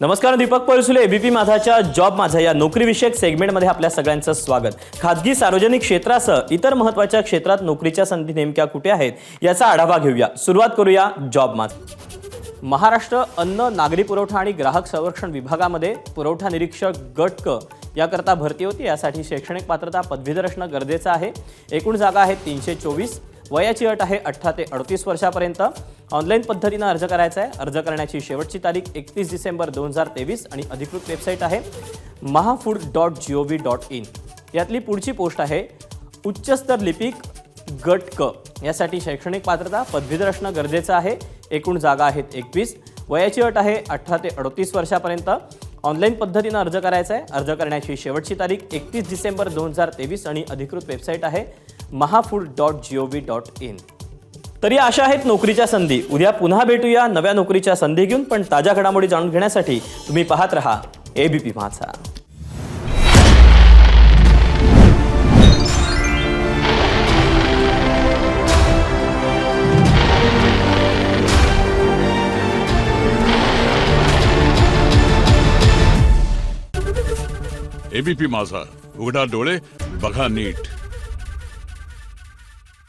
नमस्कार, Deepak परसुले, ABP माझाच्या job माझा या नोकरीविषयक सेगमेंटमध्ये आपल्या सगळ्यांचं स्वागत। खाजगी सार्वजनिक क्षेत्रासह इतर महत्त्वाच्या क्षेत्रात नोकरीच्या संधी नेमक्या कुठे आहेत याचा आढावा घेऊया। सुरुवात करूया जॉब माझा। महाराष्ट्र अन्न नागरी पुरवठा आणि ग्राहक संरक्षण विभागामध्ये पुरवठा निरीक्षक गट क याकरता भरती होती। यासाठी शैक्षणिक पात्रता पदवीधर असणं गरजेचं आहे। एकूण जागा आहेत 324। वयाची अट आहे 18 ते 38 वर्षापर्यंत। ऑनलाईन पद्धतीने अर्ज करायचा आहे। अर्ज करण्याची शेवटची तारीख 31 डिसेंबर 2023 आणि अधिकृत वेबसाईट आहे mahafood.gov.in। यातली पुढची पोस्ट आहे उच्चस्तर लिपिक गट क। यासाठी शैक्षणिक पात्रता पदवीधर असणं गरजेचं आहे। एकूण जागा आहेत 21। वयाची अट आहे 18 ते 38 वर्षापर्यंत। ऑनलाईन पद्धतीने अर्ज करायचा आहे। अर्ज करण्याची शेवटची तारीख 31 डिसेंबर 2023 आणि अधिकृत वेबसाईट आहे mahafood.gov.in। तरी अशा आहेत नोकरीच्या संधी। उद्या पुन्हा भेटूया नव्या नोकरीच्या संधी घेऊन, पण ताज्या घडामोडी जाणून घेण्यासाठी तुम्ही पाहत रहा एबीपी माझा। एबीपी माझा, उघडा डोळे बघा नीट।